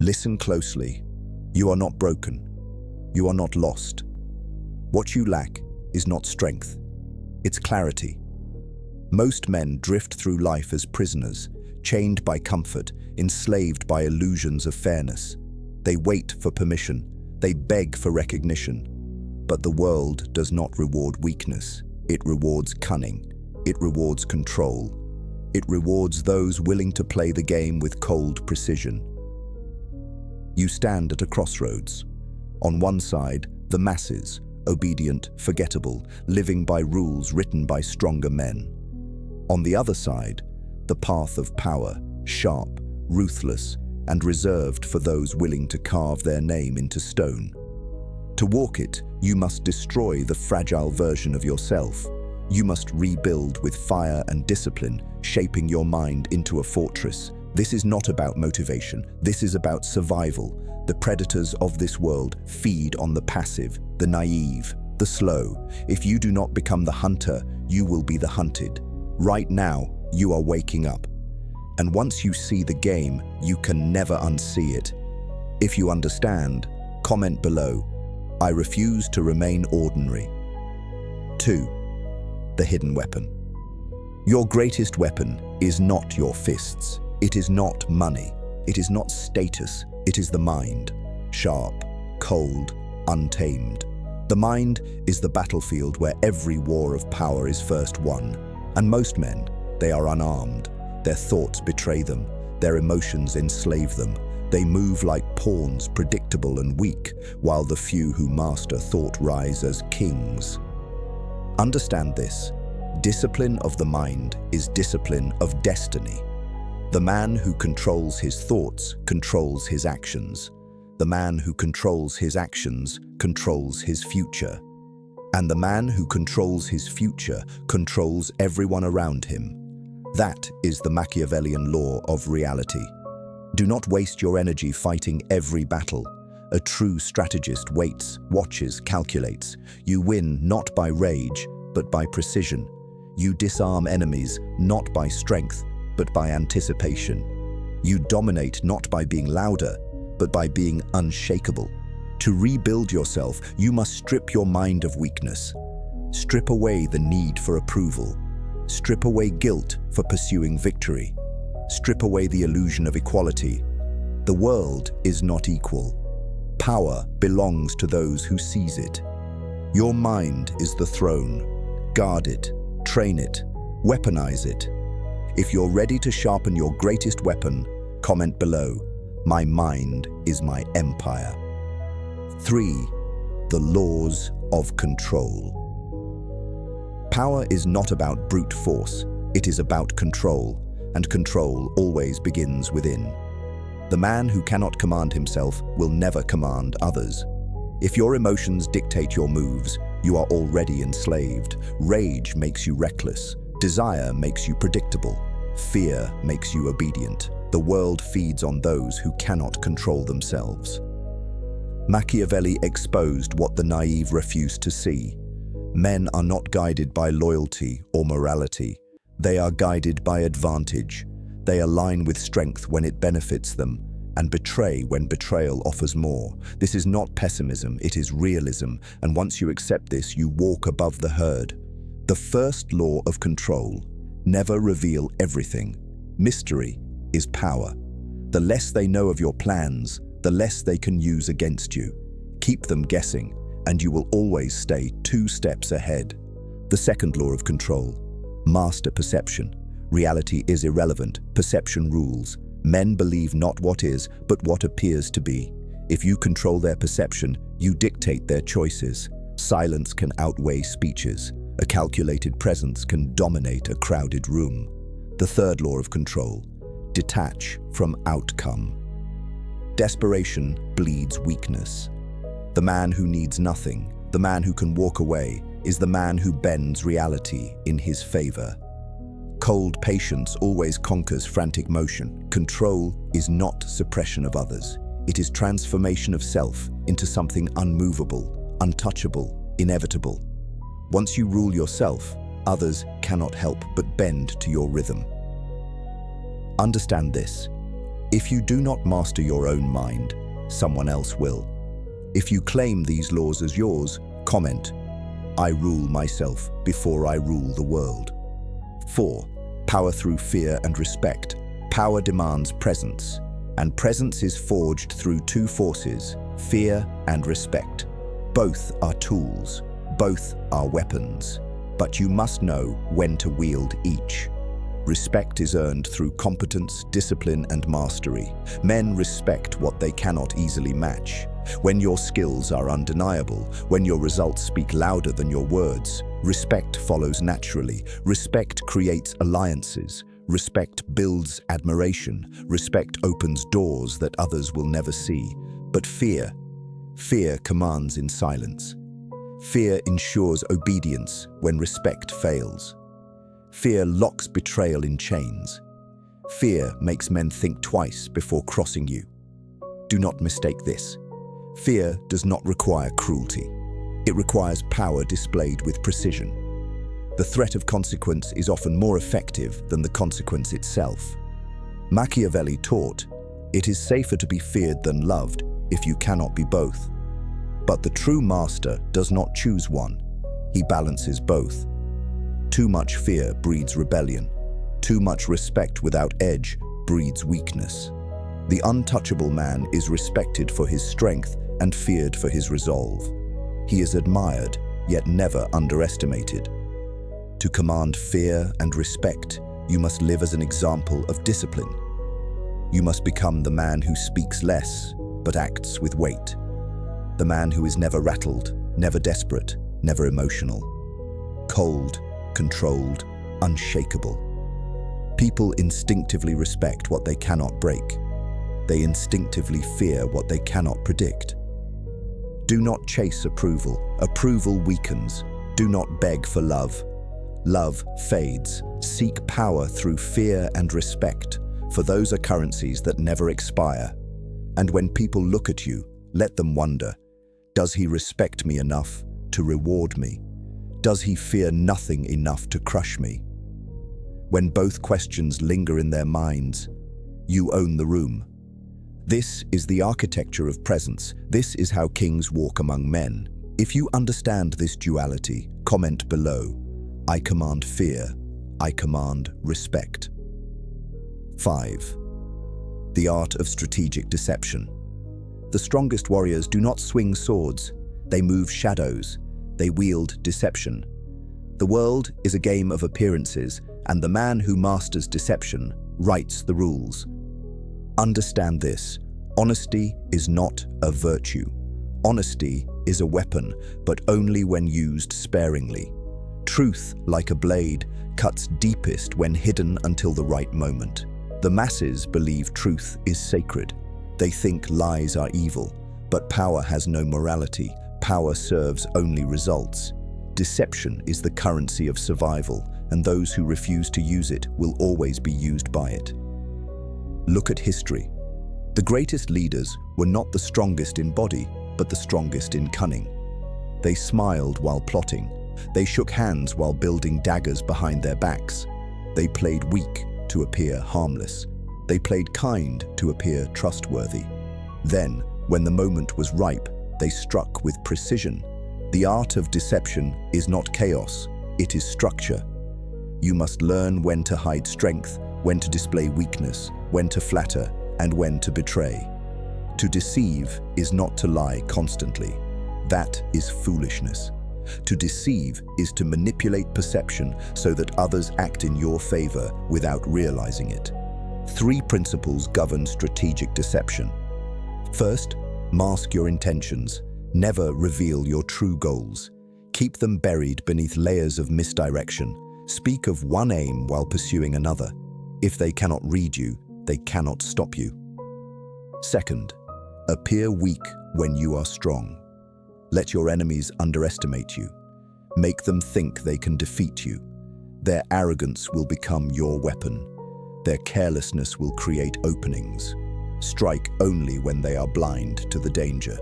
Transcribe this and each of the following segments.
Listen closely. You are not broken. You are not lost. What you lack is not strength. It's clarity. Most men drift through life as prisoners, chained by comfort, enslaved by illusions of fairness. They wait for permission. They beg for recognition. But the world does not reward weakness. It rewards cunning. It rewards control. It rewards those willing to play the game with cold precision. You stand at a crossroads. On one side, the masses, obedient, forgettable, living by rules written by stronger men. On the other side, the path of power, sharp, ruthless, and reserved for those willing to carve their name into stone. To walk it, you must destroy the fragile version of yourself. You must rebuild with fire and discipline, shaping your mind into a fortress. This is not about motivation. This is about survival. The predators of this world feed on the passive, the naive, the slow. If you do not become the hunter, you will be the hunted. Right now, you are waking up. And once you see the game, you can never unsee it. If you understand, comment below. I refuse to remain ordinary. 2. The hidden weapon. Your greatest weapon is not your fists. It is not money. It is not status. It is the mind. Sharp, cold, untamed. The mind is the battlefield where every war of power is first won. And most men, they are unarmed. Their thoughts betray them. Their emotions enslave them. They move like pawns, predictable and weak, while the few who master thought rise as kings. Understand this. Discipline of the mind is discipline of destiny. The man who controls his thoughts controls his actions. The man who controls his actions controls his future. And the man who controls his future controls everyone around him. That is the Machiavellian law of reality. Do not waste your energy fighting every battle. A true strategist waits, watches, calculates. You win not by rage, but by precision. You disarm enemies not by strength, but by anticipation. You dominate not by being louder, but by being unshakable. To rebuild yourself, you must strip your mind of weakness. Strip away the need for approval. Strip away guilt for pursuing victory. Strip away the illusion of equality. The world is not equal. Power belongs to those who seize it. Your mind is the throne. Guard it, train it, weaponize it. If you're ready to sharpen your greatest weapon, comment below. My mind is my empire. 3. The laws of control. Power is not about brute force. It is about control, and control always begins within. The man who cannot command himself will never command others. If your emotions dictate your moves, you are already enslaved. Rage makes you reckless. Desire makes you predictable. Fear makes you obedient. The world feeds on those who cannot control themselves. Machiavelli exposed what the naive refuse to see. Men are not guided by loyalty or morality. They are guided by advantage. They align with strength when it benefits them, and betray when betrayal offers more. This is not pessimism, it is realism, and once you accept this, you walk above the herd. The first law of control: never reveal everything. Mystery is power. The less they know of your plans, the less they can use against you. Keep them guessing, and you will always stay 2 steps ahead. The second law of control: master perception. Reality is irrelevant, perception rules. Men believe not what is, but what appears to be. If you control their perception, you dictate their choices. Silence can outweigh speeches. A calculated presence can dominate a crowded room. The third law of control: detach from outcome. Desperation bleeds weakness. The man who needs nothing, the man who can walk away, is the man who bends reality in his favor. Cold patience always conquers frantic motion. Control is not suppression of others. It is transformation of self into something unmovable, untouchable, inevitable. Once you rule yourself, others cannot help but bend to your rhythm. Understand this. If you do not master your own mind, someone else will. If you claim these laws as yours, comment, "I rule myself before I rule the world." 4. Power through fear and respect. Power demands presence, and presence is forged through two forces, fear and respect. Both are tools, both are weapons, but you must know when to wield each. Respect is earned through competence, discipline, and mastery. Men respect what they cannot easily match. When your skills are undeniable, when your results speak louder than your words, respect follows naturally. Respect creates alliances. Respect builds admiration. Respect opens doors that others will never see. But fear commands in silence. Fear ensures obedience when respect fails. Fear locks betrayal in chains. Fear makes men think twice before crossing you. Do not mistake this. Fear does not require cruelty. It requires power displayed with precision. The threat of consequence is often more effective than the consequence itself. Machiavelli taught, "It is safer to be feared than loved if you cannot be both." But the true master does not choose one. He balances both. Too much fear breeds rebellion. Too much respect without edge breeds weakness. The untouchable man is respected for his strength and feared for his resolve. He is admired, yet never underestimated. To command fear and respect, you must live as an example of discipline. You must become the man who speaks less, but acts with weight. The man who is never rattled, never desperate, never emotional. Cold, controlled, unshakable. People instinctively respect what they cannot break. They instinctively fear what they cannot predict. Do not chase approval. Approval weakens. Do not beg for love. Love fades. Seek power through fear and respect, for those are currencies that never expire. And when people look at you, let them wonder, does he respect me enough to reward me? Does he fear nothing enough to crush me? When both questions linger in their minds, you own the room. This is the architecture of presence. This is how kings walk among men. If you understand this duality, comment below. I command fear. I command respect. 5. The art of strategic deception. The strongest warriors do not swing swords. They move shadows. They wield deception. The world is a game of appearances, and the man who masters deception writes the rules. Understand this. Honesty is not a virtue. Honesty is a weapon, but only when used sparingly. Truth, like a blade, cuts deepest when hidden until the right moment. The masses believe truth is sacred. They think lies are evil, but power has no morality. Power serves only results. Deception is the currency of survival, and those who refuse to use it will always be used by it. Look at history. The greatest leaders were not the strongest in body, but the strongest in cunning. They smiled while plotting. They shook hands while building daggers behind their backs. They played weak to appear harmless. They played kind to appear trustworthy. Then, when the moment was ripe, they struck with precision. The art of deception is not chaos, it is structure. You must learn when to hide strength, when to display weakness, when to flatter, and when to betray. To deceive is not to lie constantly. That is foolishness. To deceive is to manipulate perception so that others act in your favor without realizing it. 3 principles govern strategic deception. First, mask your intentions. Never reveal your true goals. Keep them buried beneath layers of misdirection. Speak of one aim while pursuing another. If they cannot read you, they cannot stop you. Second, appear weak when you are strong. Let your enemies underestimate you. Make them think they can defeat you. Their arrogance will become your weapon. Their carelessness will create openings. Strike only when they are blind to the danger.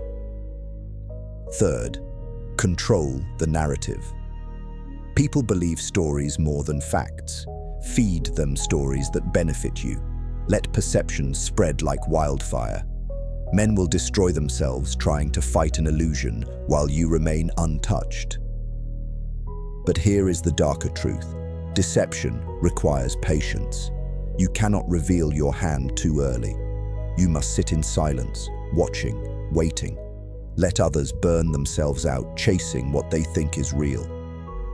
Third, control the narrative. People believe stories more than facts. Feed them stories that benefit you. Let perception spread like wildfire. Men will destroy themselves trying to fight an illusion while you remain untouched. But here is the darker truth. Deception requires patience. You cannot reveal your hand too early. You must sit in silence, watching, waiting. Let others burn themselves out, chasing what they think is real.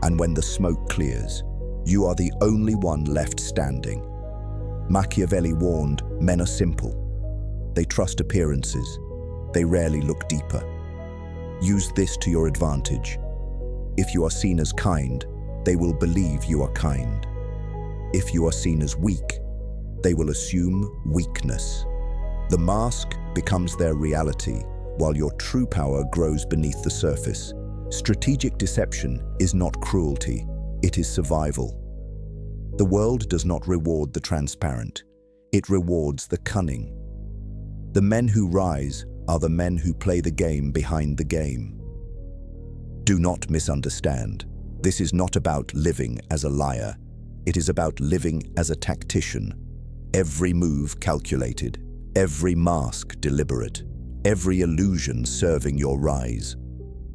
And when the smoke clears, you are the only one left standing. Machiavelli warned, men are simple. They trust appearances. They rarely look deeper. Use this to your advantage. If you are seen as kind, they will believe you are kind. If you are seen as weak, they will assume weakness. The mask becomes their reality, while your true power grows beneath the surface. Strategic deception is not cruelty, it is survival. The world does not reward the transparent, it rewards the cunning. The men who rise are the men who play the game behind the game. Do not misunderstand. This is not about living as a liar. It is about living as a tactician. Every move calculated, every mask deliberate, every illusion serving your rise.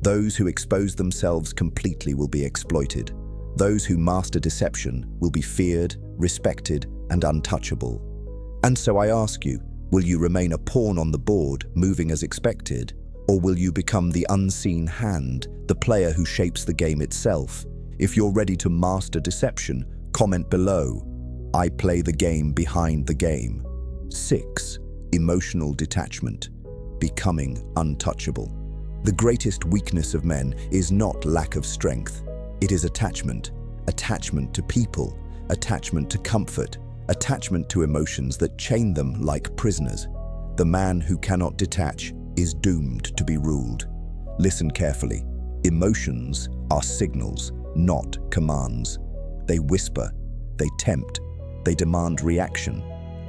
Those who expose themselves completely will be exploited. Those who master deception will be feared, respected, and untouchable. And so I ask you, will you remain a pawn on the board, moving as expected, or will you become the unseen hand, the player who shapes the game itself? If you're ready to master deception, comment below. I play the game behind the game. 6. Emotional detachment. Becoming untouchable. The greatest weakness of men is not lack of strength. It is attachment. Attachment to people, attachment to comfort, attachment to emotions that chain them like prisoners. The man who cannot detach is doomed to be ruled. Listen carefully. Emotions are signals, not commands. They whisper, they tempt, they demand reaction.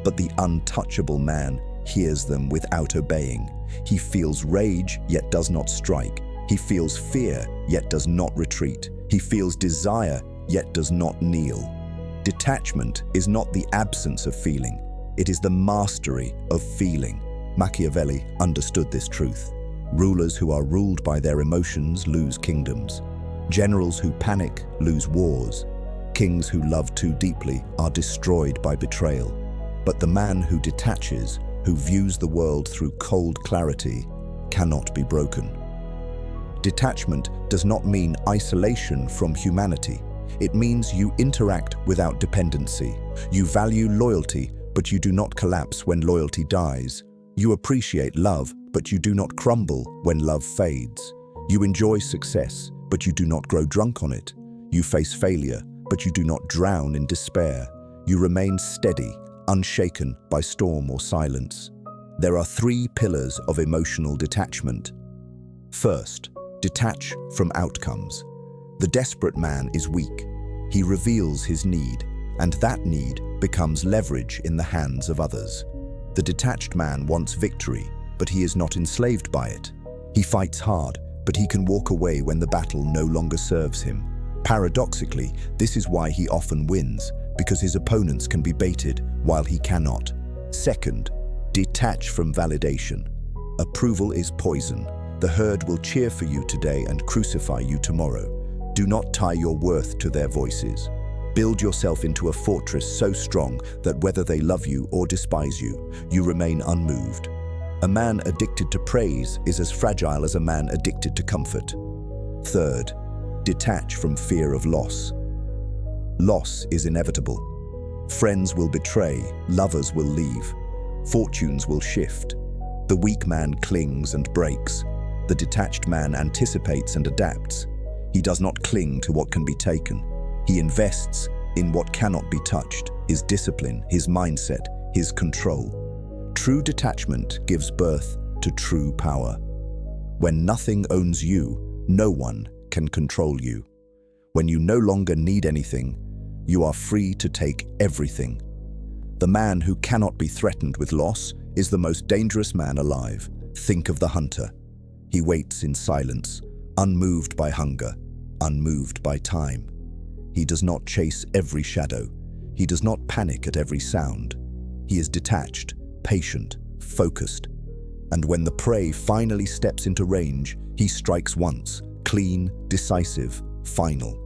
But the untouchable man hears them without obeying. He feels rage, yet does not strike. He feels fear, yet does not retreat. He feels desire, yet does not kneel. Detachment is not the absence of feeling. It is the mastery of feeling. Machiavelli understood this truth. Rulers who are ruled by their emotions lose kingdoms. Generals who panic lose wars. Kings who love too deeply are destroyed by betrayal. But the man who detaches, who views the world through cold clarity, cannot be broken. Detachment does not mean isolation from humanity. It means you interact without dependency. You value loyalty, but you do not collapse when loyalty dies. You appreciate love, but you do not crumble when love fades. You enjoy success, but you do not grow drunk on it. You face failure, but you do not drown in despair. You remain steady, unshaken by storm or silence. There are 3 pillars of emotional detachment. First, detach from outcomes. The desperate man is weak. He reveals his need, and that need becomes leverage in the hands of others. The detached man wants victory, but he is not enslaved by it. He fights hard, but he can walk away when the battle no longer serves him. Paradoxically, this is why he often wins, because his opponents can be baited while he cannot. Second, detach from validation. Approval is poison. The herd will cheer for you today and crucify you tomorrow. Do not tie your worth to their voices. Build yourself into a fortress so strong that whether they love you or despise you, you remain unmoved. A man addicted to praise is as fragile as a man addicted to comfort. Third, detach from fear of loss. Loss is inevitable. Friends will betray, lovers will leave, fortunes will shift. The weak man clings and breaks. The detached man anticipates and adapts. He does not cling to what can be taken. He invests in what cannot be touched, his discipline, his mindset, his control. True detachment gives birth to true power. When nothing owns you, no one can control you. When you no longer need anything, you are free to take everything. The man who cannot be threatened with loss is the most dangerous man alive. Think of the hunter. He waits in silence, unmoved by hunger, unmoved by time. He does not chase every shadow. He does not panic at every sound. He is detached, patient, focused. And when the prey finally steps into range, he strikes once, clean, decisive, final.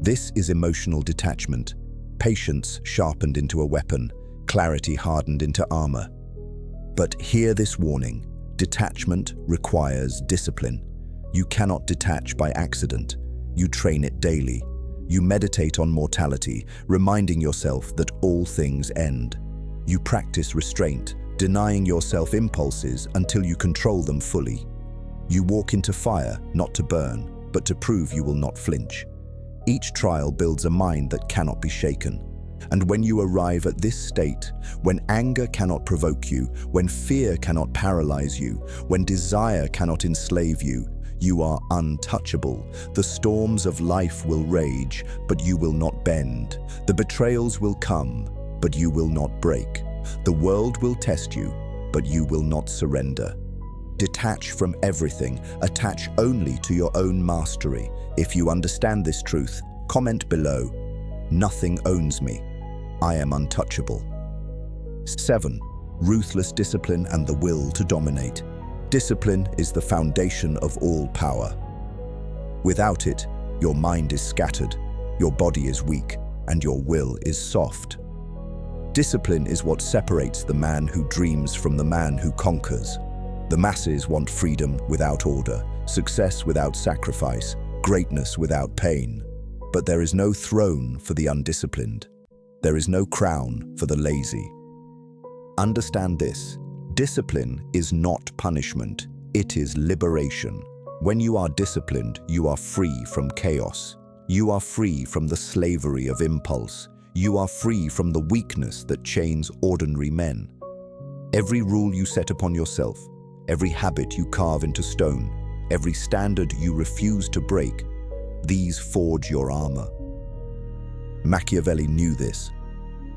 This is emotional detachment, patience sharpened into a weapon, clarity hardened into armor. But hear this warning: detachment requires discipline. You cannot detach by accident. You train it daily. You meditate on mortality, reminding yourself that all things end. You practice restraint, denying yourself impulses until you control them fully. You walk into fire, not to burn, but to prove you will not flinch. Each trial builds a mind that cannot be shaken. And when you arrive at this state, when anger cannot provoke you, when fear cannot paralyze you, when desire cannot enslave you, you are untouchable. The storms of life will rage, but you will not bend. The betrayals will come, but you will not break. The world will test you, but you will not surrender. Detach from everything, attach only to your own mastery. If you understand this truth, comment below. Nothing owns me. I am untouchable. 7. Ruthless discipline and the will to dominate. Discipline is the foundation of all power. Without it, your mind is scattered, your body is weak, and your will is soft. Discipline is what separates the man who dreams from the man who conquers. The masses want freedom without order, success without sacrifice, greatness without pain. But there is no throne for the undisciplined. There is no crown for the lazy. Understand this: discipline is not punishment, it is liberation. When you are disciplined, you are free from chaos. You are free from the slavery of impulse. You are free from the weakness that chains ordinary men. Every rule you set upon yourself, every habit you carve into stone, every standard you refuse to break, these forge your armor. Machiavelli knew this.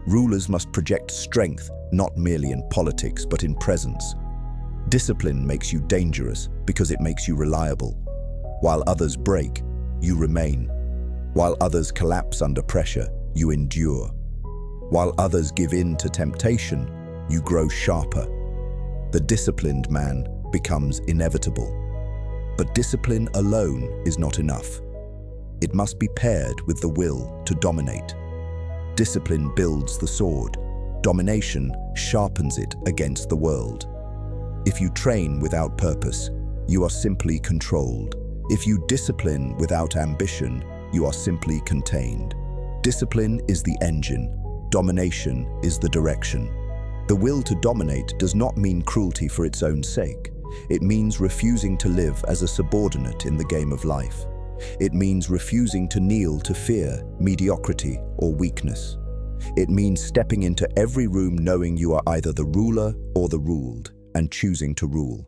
Rulers must project strength, not merely in politics, but in presence. Discipline makes you dangerous because it makes you reliable. While others break, you remain. While others collapse under pressure, you endure. While others give in to temptation, you grow sharper. The disciplined man becomes inevitable. But discipline alone is not enough. It must be paired with the will to dominate. Discipline builds the sword. Domination sharpens it against the world. If you train without purpose, you are simply controlled. If you discipline without ambition, you are simply contained. Discipline is the engine. Domination is the direction. The will to dominate does not mean cruelty for its own sake. It means refusing to live as a subordinate in the game of life. It means refusing to kneel to fear, mediocrity, or weakness. It means stepping into every room knowing you are either the ruler or the ruled, and choosing to rule.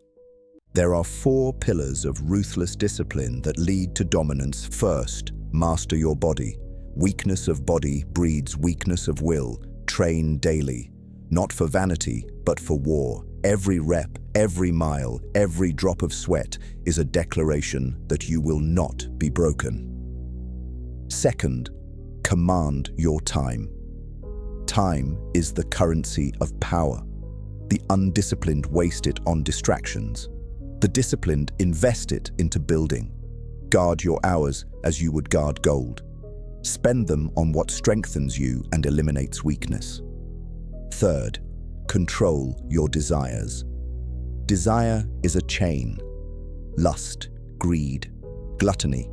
There are 4 pillars of ruthless discipline that lead to dominance. First, master your body. Weakness of body breeds weakness of will. Train daily, not for vanity, but for war. Every rep, every mile, every drop of sweat is a declaration that you will not be broken. Second, command your time. Time is the currency of power. The undisciplined waste it on distractions. The disciplined invest it into building. Guard your hours as you would guard gold. Spend them on what strengthens you and eliminates weakness. Third, control your desires. Desire is a chain. Lust, greed, gluttony.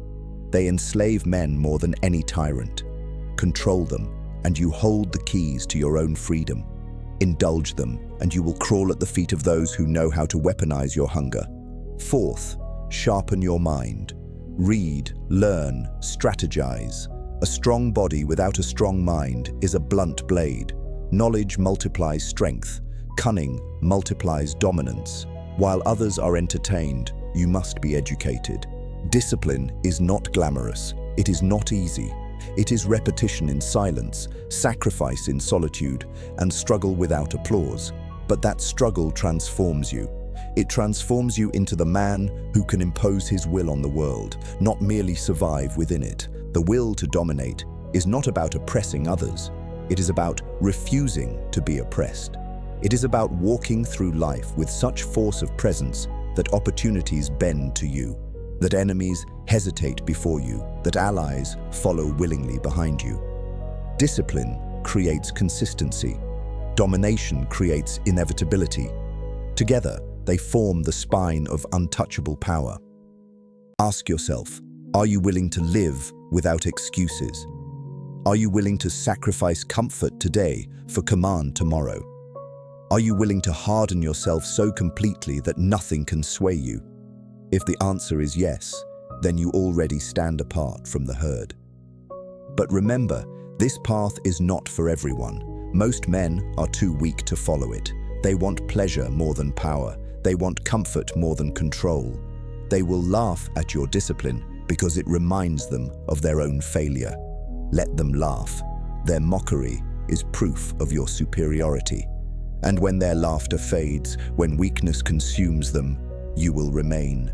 They enslave men more than any tyrant. Control them, and you hold the keys to your own freedom. Indulge them, and you will crawl at the feet of those who know how to weaponize your hunger. Fourth, sharpen your mind. Read, learn, strategize. A strong body without a strong mind is a blunt blade. Knowledge multiplies strength. Cunning multiplies dominance. While others are entertained, you must be educated. Discipline is not glamorous. It is not easy. It is repetition in silence, sacrifice in solitude, and struggle without applause. But that struggle transforms you. It transforms you into the man who can impose his will on the world, not merely survive within it. The will to dominate is not about oppressing others. It is about refusing to be oppressed. It is about walking through life with such force of presence that opportunities bend to you, that enemies hesitate before you, that allies follow willingly behind you. Discipline creates consistency. Domination creates inevitability. Together, they form the spine of untouchable power. Ask yourself, are you willing to live without excuses? Are you willing to sacrifice comfort today for command tomorrow? Are you willing to harden yourself so completely that nothing can sway you? If the answer is yes, then you already stand apart from the herd. But remember, this path is not for everyone. Most men are too weak to follow it. They want pleasure more than power. They want comfort more than control. They will laugh at your discipline because it reminds them of their own failure. Let them laugh. Their mockery is proof of your superiority. And when their laughter fades, when weakness consumes them, you will remain.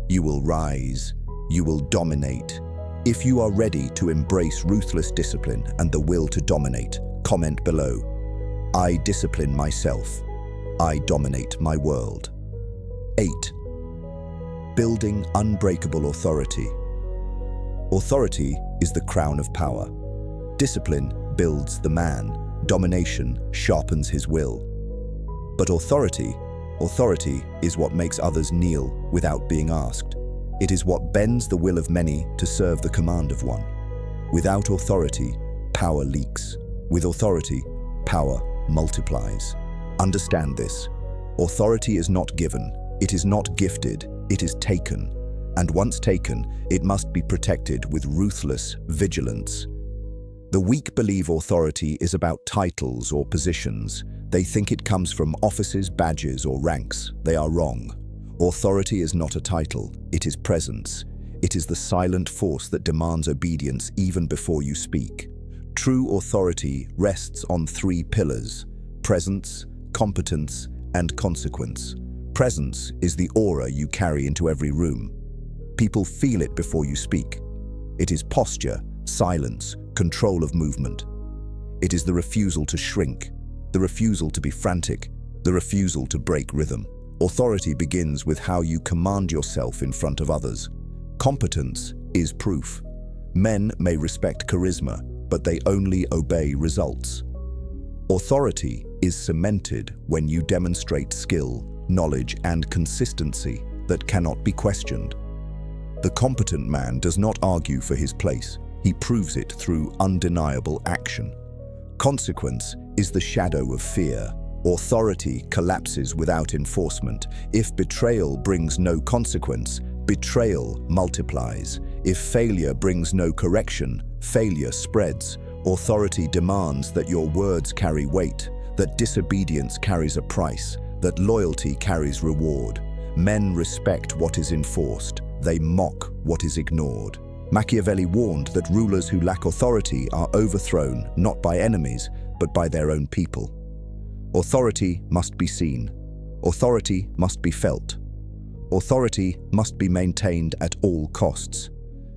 You will rise. You will dominate. If you are ready to embrace ruthless discipline and the will to dominate, comment below. I discipline myself. I dominate my world. 8. Building unbreakable authority. Authority is the crown of power. Discipline builds the man. Domination sharpens his will. But authority is what makes others kneel without being asked. It is what bends the will of many to serve the command of one. Without authority, power leaks. With authority, power multiplies. Understand this. Authority is not given. It is not gifted. It is taken. And once taken, it must be protected with ruthless vigilance. The weak believe authority is about titles or positions. They think it comes from offices, badges, or ranks. They are wrong. Authority is not a title. It is presence. It is the silent force that demands obedience even before you speak. True authority rests on 3 pillars: presence, competence, and consequence. Presence is the aura you carry into every room. People feel it before you speak. It is posture, silence, control of movement. It is the refusal to shrink, the refusal to be frantic, the refusal to break rhythm. Authority begins with how you command yourself in front of others. Competence is proof. Men may respect charisma, but they only obey results. Authority is cemented when you demonstrate skill, knowledge, and consistency that cannot be questioned. The competent man does not argue for his place. He proves it through undeniable action. Consequence is the shadow of fear. Authority collapses without enforcement. If betrayal brings no consequence, betrayal multiplies. If failure brings no correction, failure spreads. Authority demands that your words carry weight, that disobedience carries a price, that loyalty carries reward. Men respect what is enforced. They mock what is ignored. Machiavelli warned that rulers who lack authority are overthrown not by enemies, but by their own people. Authority must be seen. Authority must be felt. Authority must be maintained at all costs.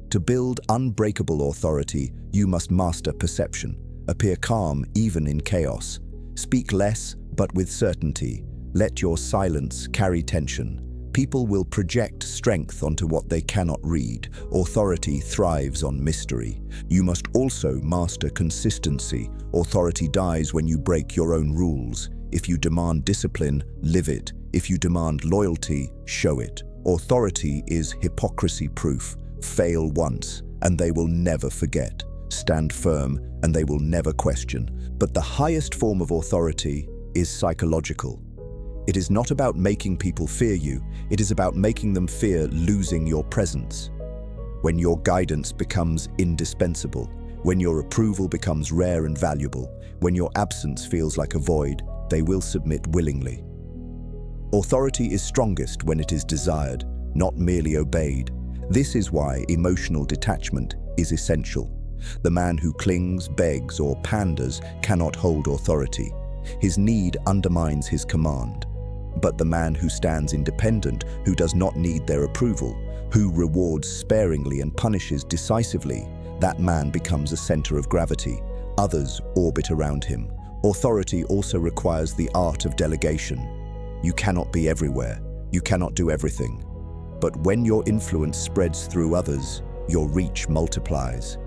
To build unbreakable authority, you must master perception, appear calm even in chaos. Speak less, but with certainty. Let your silence carry tension. People will project strength onto what they cannot read. Authority thrives on mystery. You must also master consistency. Authority dies when you break your own rules. If you demand discipline, live it. If you demand loyalty, show it. Authority is hypocrisy-proof. Fail once, and they will never forget. Stand firm, and they will never question. But the highest form of authority is psychological. It is not about making people fear you. It is about making them fear losing your presence. When your guidance becomes indispensable, when your approval becomes rare and valuable, when your absence feels like a void, they will submit willingly. Authority is strongest when it is desired, not merely obeyed. This is why emotional detachment is essential. The man who clings, begs, or panders cannot hold authority. His need undermines his command. But the man who stands independent, who does not need their approval, who rewards sparingly and punishes decisively, that man becomes a center of gravity. Others orbit around him. Authority also requires the art of delegation. You cannot be everywhere. You cannot do everything. But when your influence spreads through others, your reach multiplies.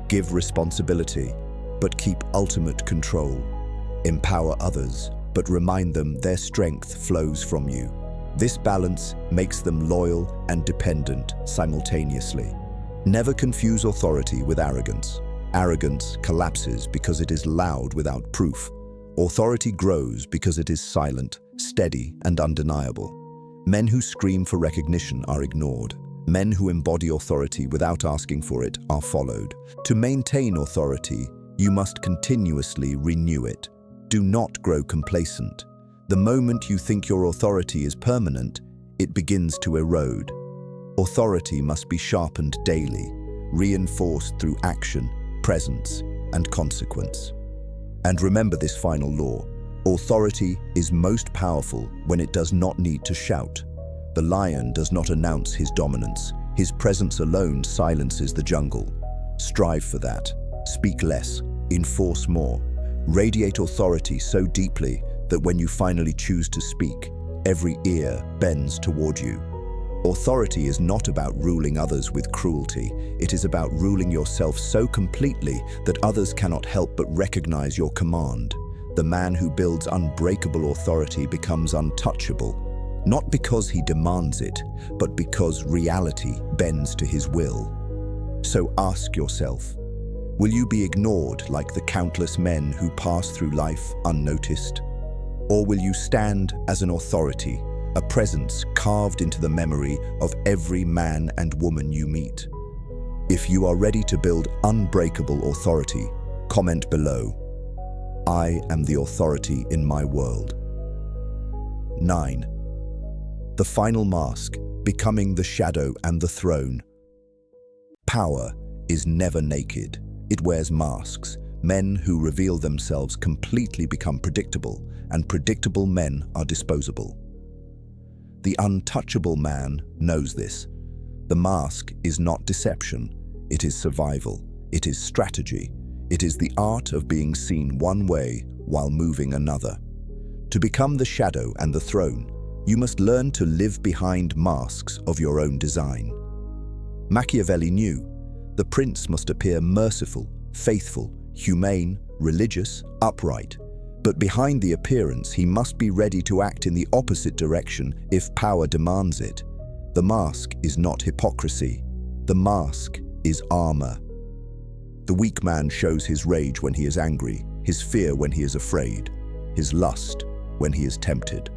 Give responsibility, but keep ultimate control. Empower others, but remind them their strength flows from you. This balance makes them loyal and dependent simultaneously. Never confuse authority with arrogance. Arrogance collapses because it is loud without proof. Authority grows because it is silent, steady, and undeniable. Men who scream for recognition are ignored. Men who embody authority without asking for it are followed. To maintain authority, you must continuously renew it. Do not grow complacent. The moment you think your authority is permanent, it begins to erode. Authority must be sharpened daily, reinforced through action, presence, and consequence. And remember this final law: authority is most powerful when it does not need to shout. The lion does not announce his dominance. His presence alone silences the jungle. Strive for that. Speak less, enforce more. Radiate authority so deeply that when you finally choose to speak, every ear bends toward you. Authority is not about ruling others with cruelty. It is about ruling yourself so completely that others cannot help but recognize your command. The man who builds unbreakable authority becomes untouchable, not because he demands it, but because reality bends to his will. So ask yourself, will you be ignored like the countless men who pass through life unnoticed? Or will you stand as an authority, a presence carved into the memory of every man and woman you meet? If you are ready to build unbreakable authority, comment below. I am the authority in my world. 9. The final mask, becoming the shadow and the throne. Power is never naked. It wears masks. Men who reveal themselves completely become predictable, and predictable men are disposable. The untouchable man knows this. The mask is not deception. It is survival. It is strategy. It is the art of being seen one way while moving another. To become the shadow and the throne, you must learn to live behind masks of your own design. Machiavelli knew the prince must appear merciful, faithful, humane, religious, upright. But behind the appearance, he must be ready to act in the opposite direction if power demands it. The mask is not hypocrisy. The mask is armor. The weak man shows his rage when he is angry, his fear when he is afraid, his lust when he is tempted.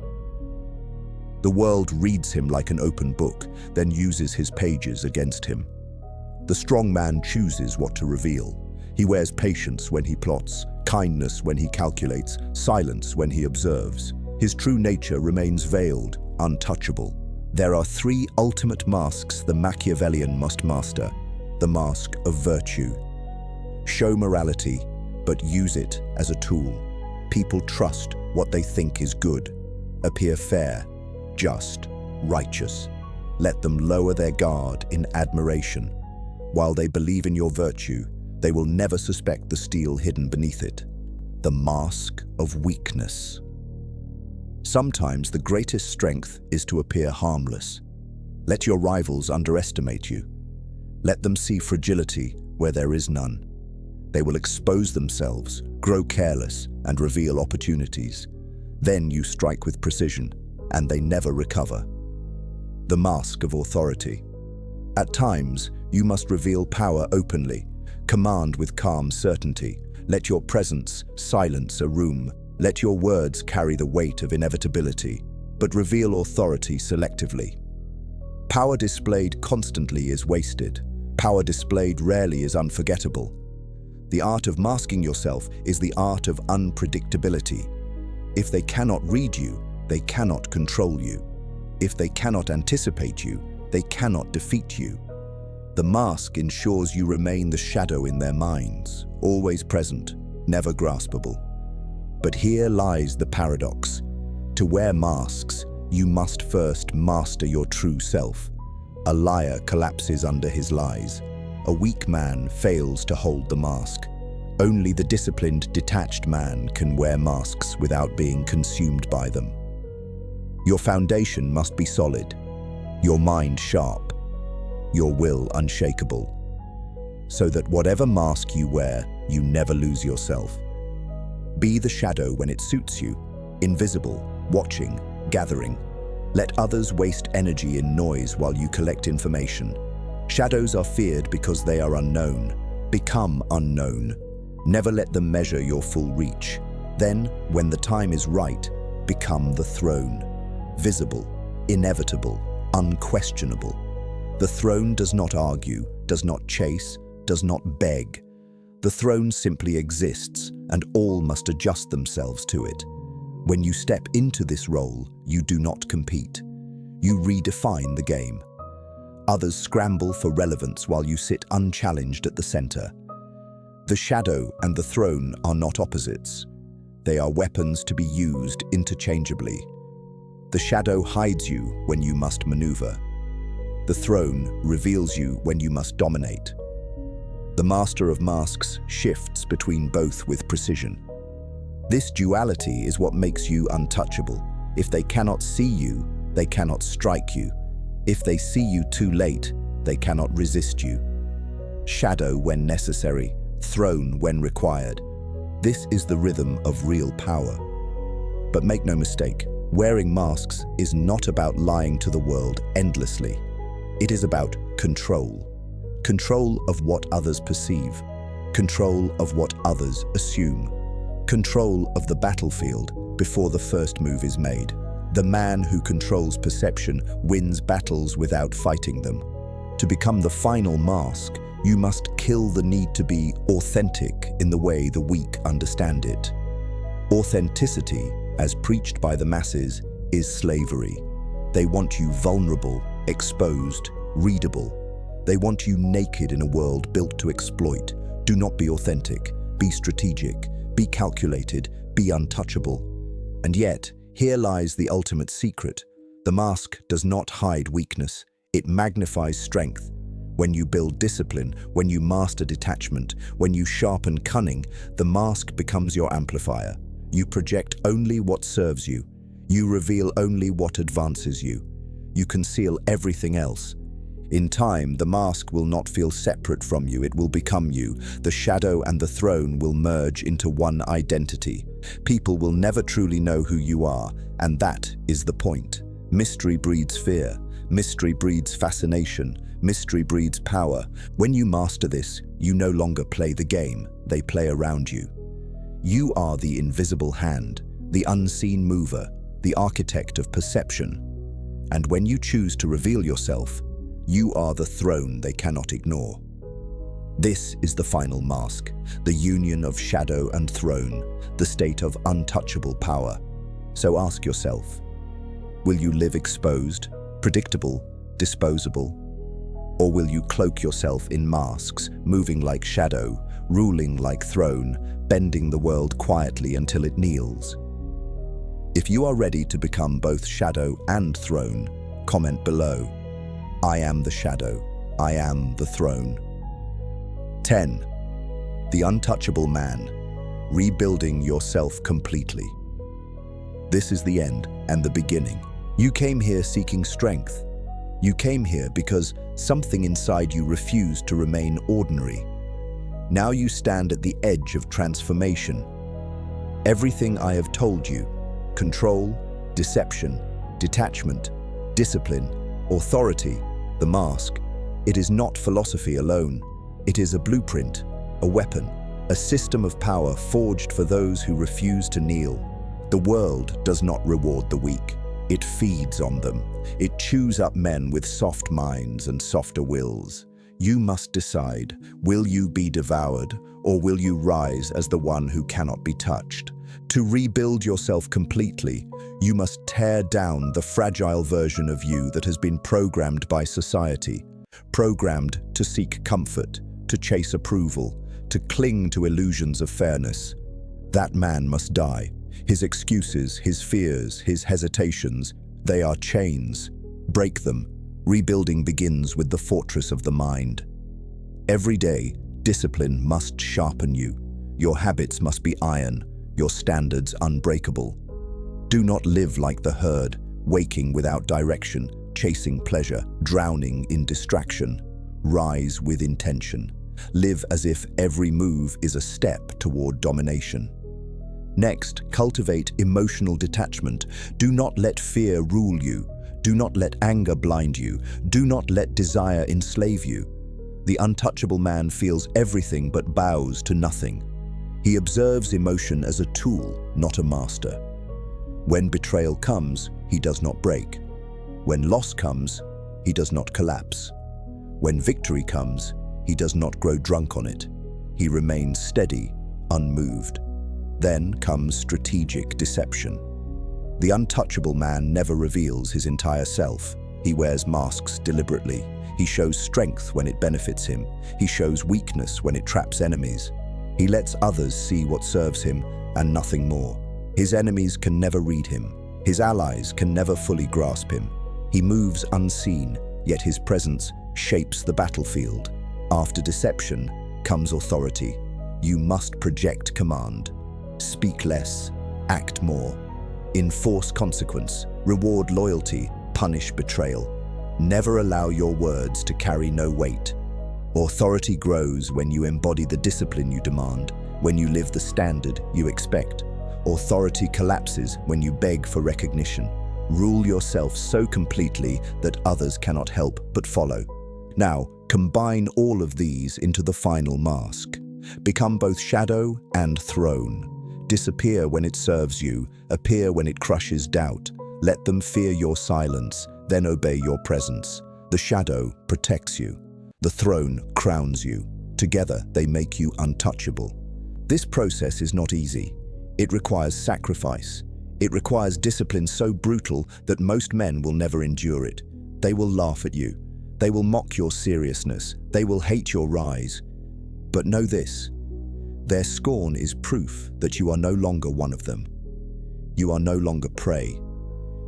The world reads him like an open book, then uses his pages against him. The strong man chooses what to reveal. He wears patience when he plots, kindness when he calculates, silence when he observes. His true nature remains veiled, untouchable. There are 3 ultimate masks the Machiavellian must master. The mask of virtue. Show morality, but use it as a tool. People trust what they think is good. Appear fair, just, righteous. Let them lower their guard in admiration. While they believe in your virtue, they will never suspect the steel hidden beneath it. The mask of weakness. Sometimes the greatest strength is to appear harmless. Let your rivals underestimate you. Let them see fragility where there is none. They will expose themselves, grow careless, and reveal opportunities. Then you strike with precision, and they never recover. The mask of authority. At times, you must reveal power openly. Command with calm certainty. Let your presence silence a room. Let your words carry the weight of inevitability, but reveal authority selectively. Power displayed constantly is wasted. Power displayed rarely is unforgettable. The art of masking yourself is the art of unpredictability. If they cannot read you, they cannot control you. If they cannot anticipate you, they cannot defeat you. The mask ensures you remain the shadow in their minds, always present, never graspable. But here lies the paradox. To wear masks, you must first master your true self. A liar collapses under his lies. A weak man fails to hold the mask. Only the disciplined, detached man can wear masks without being consumed by them. Your foundation must be solid, your mind sharp, your will unshakable, so that whatever mask you wear, you never lose yourself. Be the shadow when it suits you, invisible, watching, gathering. Let others waste energy in noise while you collect information. Shadows are feared because they are unknown. Become unknown. Never let them measure your full reach. Then, when the time is right, become the throne. Visible, inevitable, unquestionable. The throne does not argue, does not chase, does not beg. The throne simply exists, and all must adjust themselves to it. When you step into this role, you do not compete. You redefine the game. Others scramble for relevance while you sit unchallenged at the center. The shadow and the throne are not opposites. They are weapons to be used interchangeably. The shadow hides you when you must maneuver. The throne reveals you when you must dominate. The master of masks shifts between both with precision. This duality is what makes you untouchable. If they cannot see you, they cannot strike you. If they see you too late, they cannot resist you. Shadow when necessary, throne when required. This is the rhythm of real power. But make no mistake, wearing masks is not about lying to the world endlessly. It is about control. Control of what others perceive. Control of what others assume. Control of the battlefield before the first move is made. The man who controls perception wins battles without fighting them. To become the final mask, you must kill the need to be authentic in the way the weak understand it. Authenticity, as preached by the masses, is slavery. They want you vulnerable, exposed, readable. They want you naked in a world built to exploit. Do not be authentic, be strategic, be calculated, be untouchable. And yet, here lies the ultimate secret. The mask does not hide weakness, it magnifies strength. When you build discipline, when you master detachment, when you sharpen cunning, the mask becomes your amplifier. You project only what serves you. You reveal only what advances you. You conceal everything else. In time, the mask will not feel separate from you, it will become you. The shadow and the throne will merge into one identity. People will never truly know who you are, and that is the point. Mystery breeds fear. Mystery breeds fascination. Mystery breeds power. When you master this, you no longer play the game, they play around you. You are the invisible hand, the unseen mover, the architect of perception. And when you choose to reveal yourself, you are the throne they cannot ignore. This is the final mask, the union of shadow and throne, the state of untouchable power. So ask yourself, will you live exposed, predictable, disposable? Or will you cloak yourself in masks, moving like shadow, ruling like throne, bending the world quietly until it kneels? If you are ready to become both shadow and throne, comment below. I am the shadow, I am the throne. 10. The untouchable man, rebuilding yourself completely. This is the end and the beginning. You came here seeking strength. You came here because something inside you refused to remain ordinary. Now you stand at the edge of transformation. Everything I have told you, control, deception, detachment, discipline, authority, the mask, it is not philosophy alone. It is a blueprint, a weapon, a system of power forged for those who refuse to kneel. The world does not reward the weak. It feeds on them. It chews up men with soft minds and softer wills. You must decide, will you be devoured, or will you rise as the one who cannot be touched? To rebuild yourself completely, you must tear down the fragile version of you that has been programmed by society, programmed to seek comfort, to chase approval, to cling to illusions of fairness. That man must die. His excuses, his fears, his hesitations, they are chains. Break them. Rebuilding begins with the fortress of the mind. Every day, discipline must sharpen you. Your habits must be iron, your standards unbreakable. Do not live like the herd, waking without direction, chasing pleasure, drowning in distraction. Rise with intention. Live as if every move is a step toward domination. Next, cultivate emotional detachment. Do not let fear rule you. Do not let anger blind you. Do not let desire enslave you. The untouchable man feels everything but bows to nothing. He observes emotion as a tool, not a master. When betrayal comes, he does not break. When loss comes, he does not collapse. When victory comes, he does not grow drunk on it. He remains steady, unmoved. Then comes strategic deception. The untouchable man never reveals his entire self. He wears masks deliberately. He shows strength when it benefits him. He shows weakness when it traps enemies. He lets others see what serves him and nothing more. His enemies can never read him. His allies can never fully grasp him. He moves unseen, yet his presence shapes the battlefield. After deception comes authority. You must project command. Speak less, act more. Enforce consequence, reward loyalty, punish betrayal. Never allow your words to carry no weight. Authority grows when you embody the discipline you demand, when you live the standard you expect. Authority collapses when you beg for recognition. Rule yourself so completely that others cannot help but follow. Now, combine all of these into the final mask. Become both shadow and throne. Disappear when it serves you, appear when it crushes doubt. Let them fear your silence, then obey your presence. The shadow protects you. The throne crowns you. Together, they make you untouchable. This process is not easy. It requires sacrifice. It requires discipline so brutal that most men will never endure it. They will laugh at you. They will mock your seriousness. They will hate your rise. But know this. Their scorn is proof that you are no longer one of them. You are no longer prey.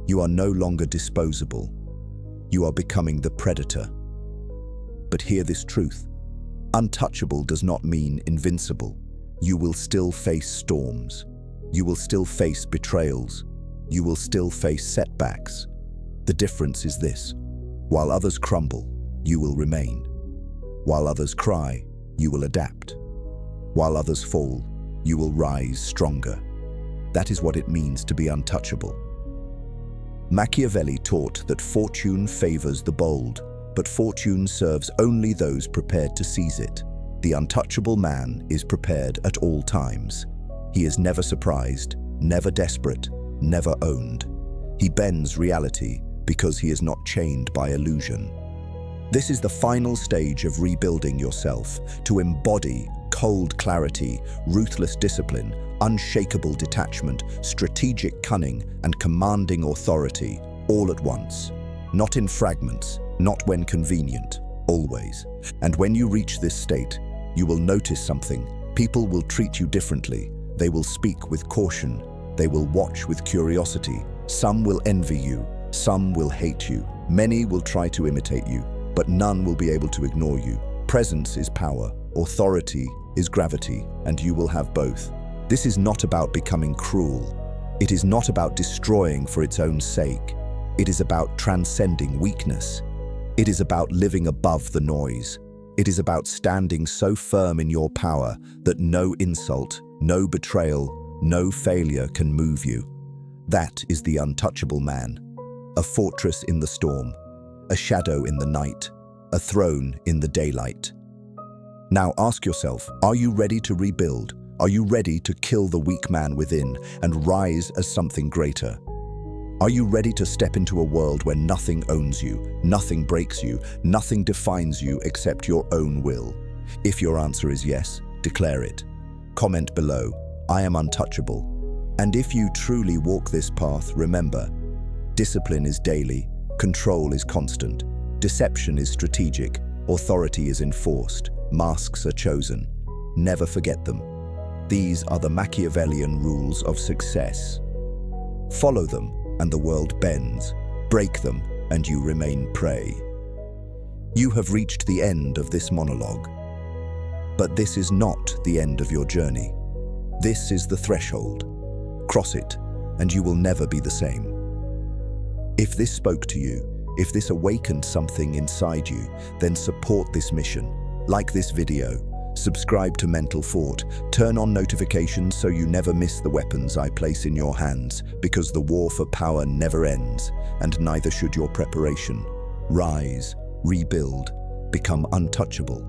You are no longer disposable. You are becoming the predator. But hear this truth. Untouchable does not mean invincible. You will still face storms. You will still face betrayals. You will still face setbacks. The difference is this. While others crumble, you will remain. While others cry, you will adapt. While others fall, you will rise stronger. That is what it means to be untouchable. Machiavelli taught that fortune favors the bold, but fortune serves only those prepared to seize it. The untouchable man is prepared at all times. He is never surprised, never desperate, never owned. He bends reality because he is not chained by illusion. This is the final stage of rebuilding yourself, to embody cold clarity, ruthless discipline, unshakable detachment, strategic cunning, and commanding authority, all at once. Not in fragments, not when convenient, always. And when you reach this state, you will notice something. People will treat you differently. They will speak with caution. They will watch with curiosity. Some will envy you. Some will hate you. Many will try to imitate you, but none will be able to ignore you. Presence is power. Authority is gravity, and you will have both. This is not about becoming cruel. It is not about destroying for its own sake. It is about transcending weakness. It is about living above the noise. It is about standing so firm in your power that no insult, no betrayal, no failure can move you. That is the untouchable man. A fortress in the storm, a shadow in the night, a throne in the daylight. Now ask yourself, are you ready to rebuild? Are you ready to kill the weak man within and rise as something greater? Are you ready to step into a world where nothing owns you, nothing breaks you, nothing defines you except your own will? If your answer is yes, declare it. Comment below, I am untouchable. And if you truly walk this path, remember, discipline is daily, control is constant, deception is strategic, authority is enforced, masks are chosen. Never forget them. These are the Machiavellian rules of success. Follow them and the world bends. Break them and you remain prey. You have reached the end of this monologue. But this is not the end of your journey. This is the threshold. Cross it, and you will never be the same. If this spoke to you, if this awakened something inside you, then support this mission. Like this video, subscribe to Mental Fort, turn on notifications so you never miss the weapons I place in your hands, because the war for power never ends, and neither should your preparation. Rise, rebuild, become untouchable.